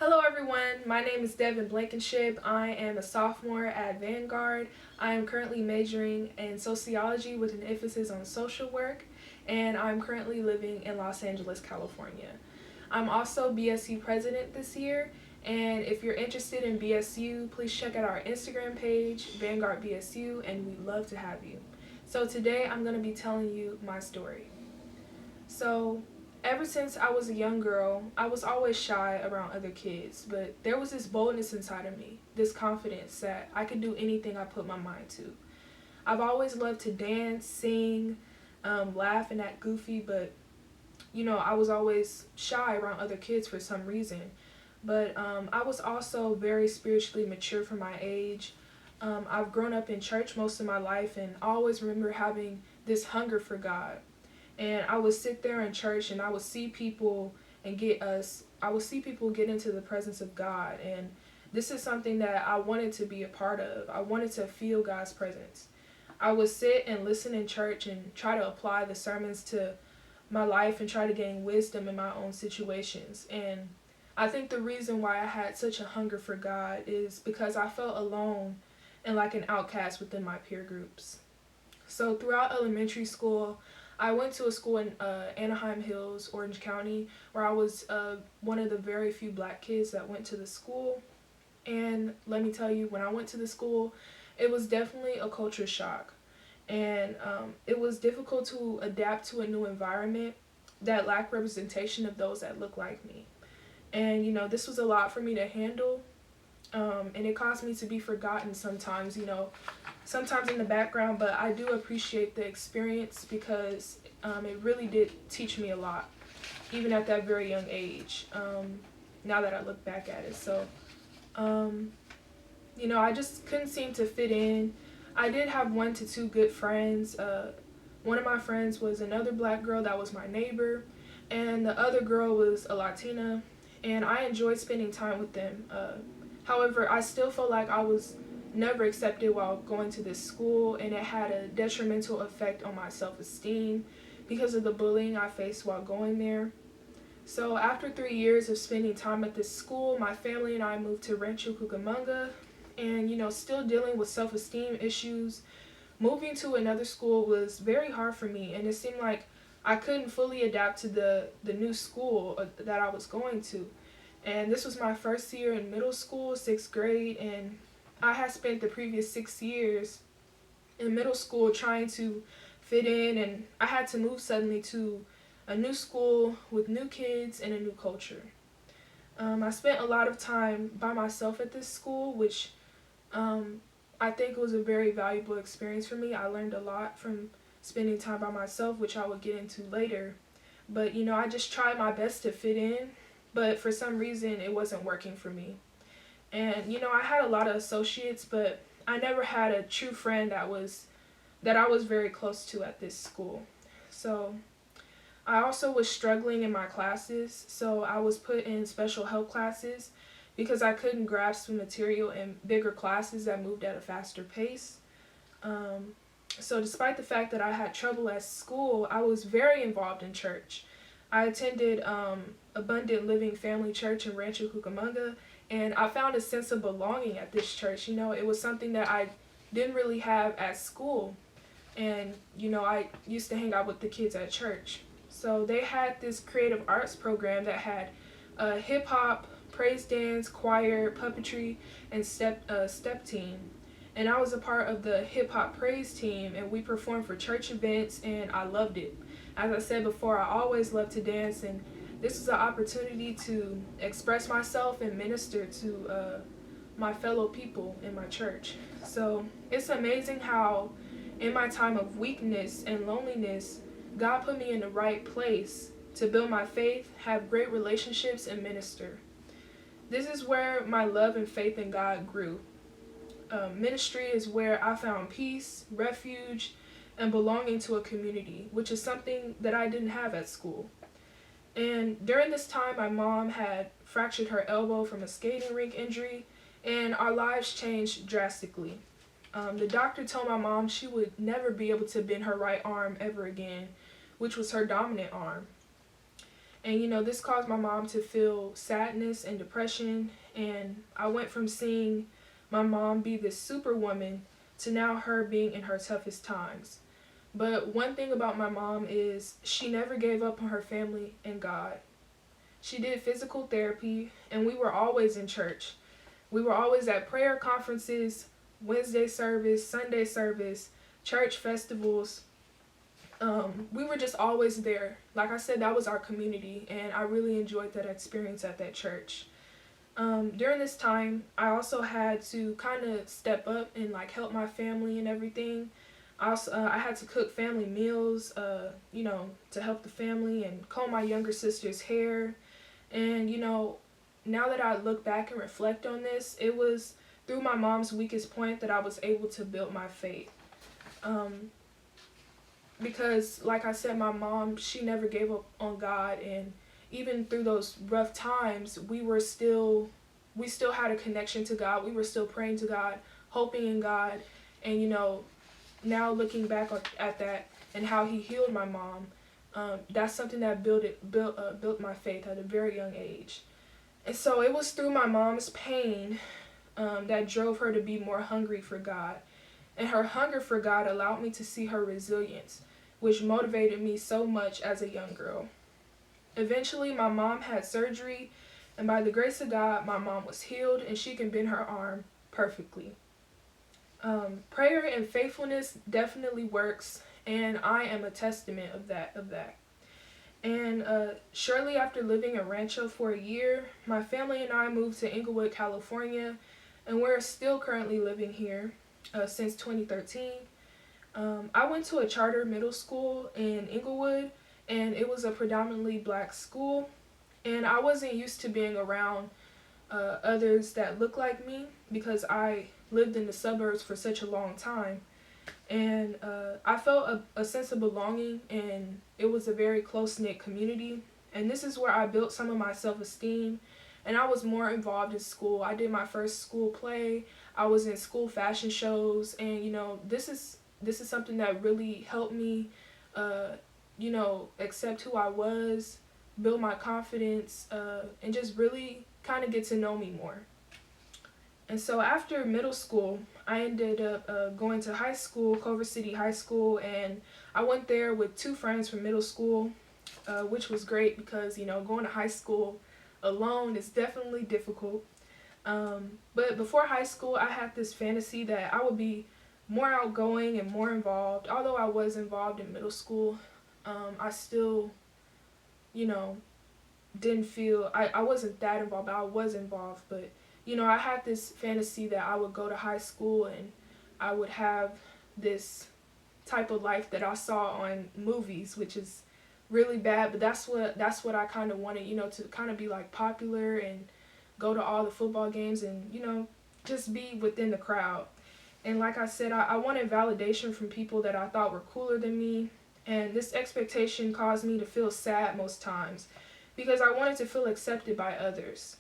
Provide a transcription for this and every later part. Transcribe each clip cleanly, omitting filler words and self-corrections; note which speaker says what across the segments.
Speaker 1: Hello everyone, my name is Devin Blankenship. I am a sophomore at Vanguard. I am currently majoring in sociology with an emphasis on social work, and I'm currently living in Los Angeles, California. I'm also BSU president this year, and if you're interested in BSU, please check out our Instagram page, Vanguard BSU, and we'd love to have you. So today I'm going to be telling you my story. So, ever since I was a young girl, I was always shy around other kids, but there was this boldness inside of me, this confidence that I could do anything I put my mind to. I've always loved to dance, sing, laugh, and act goofy, but I was always shy around other kids for some reason. But I was also very spiritually mature for my age. I've grown up in church most of my life, and I always remember having this hunger for God. And I would sit there in church and I would see people get into the presence of God. And this is something that I wanted to be a part of. I wanted to feel God's presence. I would sit and listen in church and try to apply the sermons to my life and try to gain wisdom in my own situations. And I think the reason why I had such a hunger for God is because I felt alone and like an outcast within my peer groups. So throughout elementary school, I went to a school in Anaheim Hills, Orange County, where I was one of the very few black kids that went to the school. And let me tell you, when I went to the school, it was definitely a culture shock. And it was difficult to adapt to a new environment that lacked representation of those that looked like me. And, this was a lot for me to handle. And it caused me to be forgotten sometimes, sometimes in the background, but I do appreciate the experience because it really did teach me a lot, even at that very young age, now that I look back at it. So, I just couldn't seem to fit in. I did have 1 to 2 good friends. One of my friends was another black girl that was my neighbor, and the other girl was a Latina, and I enjoyed spending time with them. However, I still felt like I was never accepted while going to this school, and it had a detrimental effect on my self-esteem because of the bullying I faced while going there. So after 3 years of spending time at this school, my family and I moved to Rancho Cucamonga, and still dealing with self-esteem issues. Moving to another school was very hard for me, and it seemed like I couldn't fully adapt to the new school that I was going to. And this was my first year in middle school, 6th grade, and I had spent the previous 6 years in middle school trying to fit in, and I had to move suddenly to a new school with new kids and a new culture. I spent a lot of time by myself at this school, which I think was a very valuable experience for me. I learned a lot from spending time by myself, which I will get into later. But, I just tried my best to fit in, but for some reason it wasn't working for me. And I had a lot of associates, but I never had a true friend that I was very close to at this school. So I also was struggling in my classes, so I was put in special help classes because I couldn't grasp the material in bigger classes that moved at a faster pace. So despite the fact that I had trouble at school, I was very involved in church. I attended Abundant Living Family Church in Rancho Cucamonga, and I found a sense of belonging at this church. It was something that I didn't really have at school. And, I used to hang out with the kids at church. So they had this creative arts program that had hip hop, praise dance, choir, puppetry, and step team. And I was a part of the hip hop praise team, and we performed for church events, and I loved it. As I said before, I always loved to dance, and this was an opportunity to express myself and minister to my fellow people in my church. So it's amazing how in my time of weakness and loneliness, God put me in the right place to build my faith, have great relationships, and minister. This is where my love and faith in God grew. Ministry is where I found peace, refuge, and belonging to a community, which is something that I didn't have at school. And during this time, my mom had fractured her elbow from a skating rink injury, and our lives changed drastically. The doctor told my mom she would never be able to bend her right arm ever again, which was her dominant arm. And, this caused my mom to feel sadness and depression. And I went from seeing my mom be this superwoman to now her being in her toughest times. But one thing about my mom is she never gave up on her family and God. She did physical therapy, and we were always in church. We were always at prayer conferences, Wednesday service, Sunday service, church festivals. We were just always there. Like I said, that was our community, and I really enjoyed that experience at that church. During this time, I also had to kind of step up and help my family and everything. I had to cook family meals, to help the family and comb my younger sister's hair. And, now that I look back and reflect on this, it was through my mom's weakest point that I was able to build my faith. Because, like I said, my mom, she never gave up on God. And even through those rough times, we still had a connection to God. We were still praying to God, hoping in God. And, now looking back at that and how he healed my mom, that's something that built my faith at a very young age. And so it was through my mom's pain that drove her to be more hungry for God. And her hunger for God allowed me to see her resilience, which motivated me so much as a young girl. Eventually, my mom had surgery, and by the grace of God, my mom was healed and she can bend her arm perfectly. Prayer and faithfulness definitely works, and I am a testament of that. And shortly after living in Rancho for a year, my family and I moved to Inglewood, California, and we're still currently living here since 2013. I went to a charter middle school in Inglewood, and it was a predominantly black school, and I wasn't used to being around others that looked like me because I lived in the suburbs for such a long time. And I felt a sense of belonging, and it was a very close-knit community. And this is where I built some of my self-esteem, and I was more involved in school. I did my first school play. I was in school fashion shows, and this is something that really helped me accept who I was, build my confidence, and just really kind of get to know me more. And so after middle school, I ended up going to high school, Culver City High School, and I went there with two friends from middle school, which was great because, going to high school alone is definitely difficult. But before high school, I had this fantasy that I would be more outgoing and more involved. Although I was involved in middle school, I still, didn't feel, I wasn't that involved, but I was involved. But I had this fantasy that I would go to high school and I would have this type of life that I saw on movies, which is really bad, but that's what I kind of wanted, to kind of be popular and go to all the football games and, just be within the crowd. And like I said, I wanted validation from people that I thought were cooler than me, and this expectation caused me to feel sad most times because I wanted to feel accepted by others.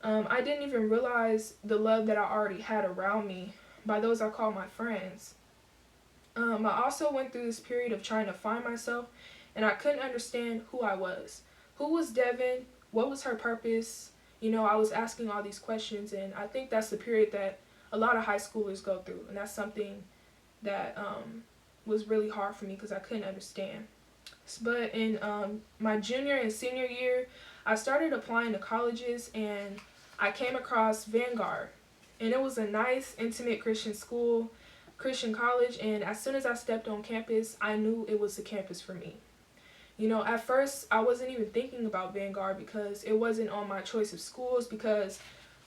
Speaker 1: I didn't even realize the love that I already had around me by those I call my friends. I also went through this period of trying to find myself, and I couldn't understand who I was. Who was Devin? What was her purpose? I was asking all these questions, and I think that's the period that a lot of high schoolers go through, and that's something that was really hard for me because I couldn't understand. But in my junior and senior year, I started applying to colleges, and I came across Vanguard, and it was a nice, intimate Christian college, and as soon as I stepped on campus, I knew it was the campus for me. At first, I wasn't even thinking about Vanguard because it wasn't on my choice of schools because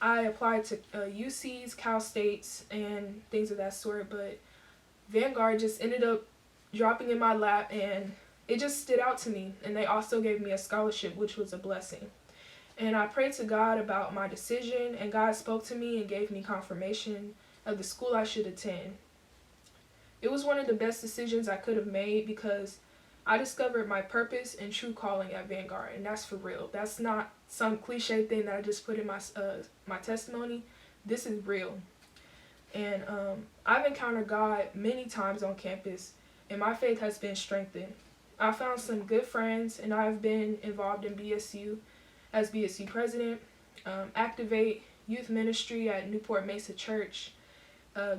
Speaker 1: I applied to UCs, Cal States, and things of that sort, but Vanguard just ended up dropping in my lap, and it just stood out to me, and they also gave me a scholarship, which was a blessing. And I prayed to God about my decision, and God spoke to me and gave me confirmation of the school I should attend. It was one of the best decisions I could have made because I discovered my purpose and true calling at Vanguard, and that's for real. That's not some cliche thing that I just put in my testimony. This is real. And I've encountered God many times on campus, and my faith has been strengthened. I found some good friends, and I've been involved in BSU as BSU president, Activate Youth Ministry at Newport Mesa Church,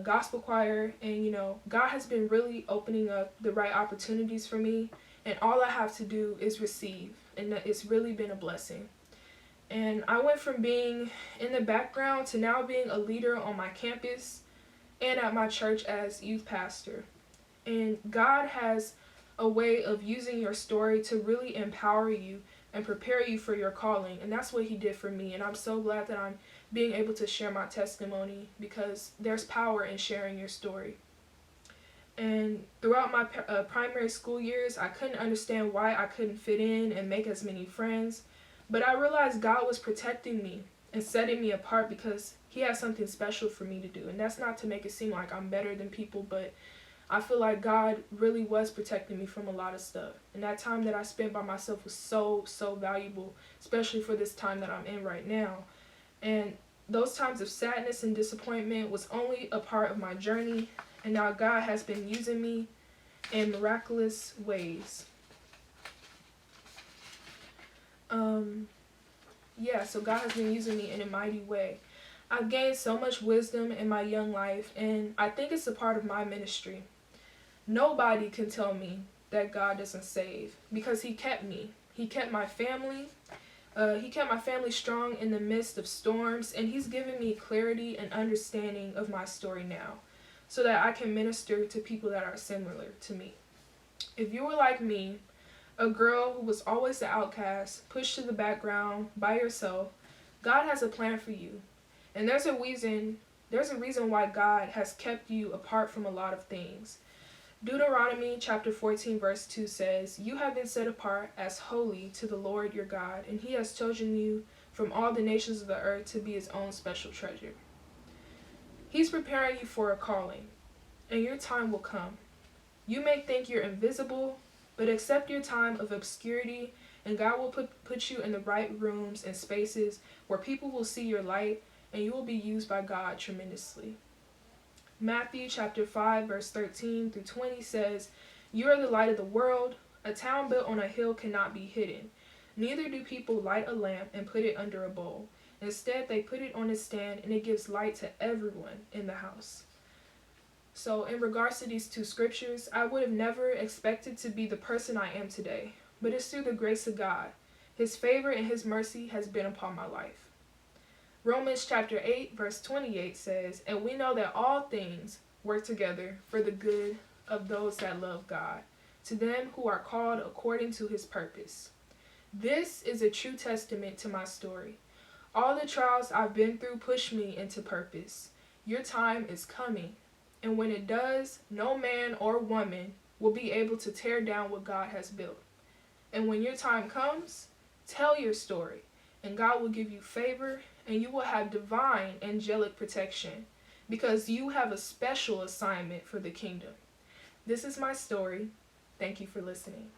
Speaker 1: gospel choir, and God has been really opening up the right opportunities for me, and all I have to do is receive, and it's really been a blessing. And I went from being in the background to now being a leader on my campus and at my church as youth pastor. And God has a way of using your story to really empower you and prepare you for your calling. And that's what he did for me. And I'm so glad that I'm being able to share my testimony, because there's power in sharing your story. And throughout my primary school years, I couldn't understand why I couldn't fit in and make as many friends. But I realized God was protecting me and setting me apart because he has something special for me to do. And that's not to make it seem like I'm better than people, but I feel like God really was protecting me from a lot of stuff. And that time that I spent by myself was so, so valuable, especially for this time that I'm in right now. And those times of sadness and disappointment was only a part of my journey. And now God has been using me in miraculous ways. So God has been using me in a mighty way. I've gained so much wisdom in my young life, and I think it's a part of my ministry. Nobody can tell me that God doesn't save, because he kept me. He kept my family. He kept my family strong in the midst of storms, and he's given me clarity and understanding of my story now, so that I can minister to people that are similar to me. If you were like me, a girl who was always the outcast, pushed to the background by yourself, God has a plan for you. And there's a reason why God has kept you apart from a lot of things. Deuteronomy chapter 14 verse 2 says, "You have been set apart as holy to the Lord your God, and he has chosen you from all the nations of the earth to be his own special treasure." He's preparing you for a calling, and your time will come. You may think you're invisible, but accept your time of obscurity, and God will put you in the right rooms and spaces where people will see your light, and you will be used by God tremendously. Matthew chapter 5 verse 13 through 20 says, "You are the light of the world. A town built on a hill cannot be hidden. Neither do people light a lamp and put it under a bowl. Instead, they put it on a stand, and it gives light to everyone in the house." So in regards to these two scriptures, I would have never expected to be the person I am today, but it's through the grace of God. His favor and his mercy has been upon my life. Romans chapter 8 verse 28 says, "And we know that all things work together for the good of those that love God, to them who are called according to his purpose." This is a true testament to my story. All the trials I've been through push me into purpose. Your time is coming. And when it does, no man or woman will be able to tear down what God has built. And when your time comes, tell your story, and God will give you favor, and you will have divine angelic protection, because you have a special assignment for the kingdom. This is my story. Thank you for listening.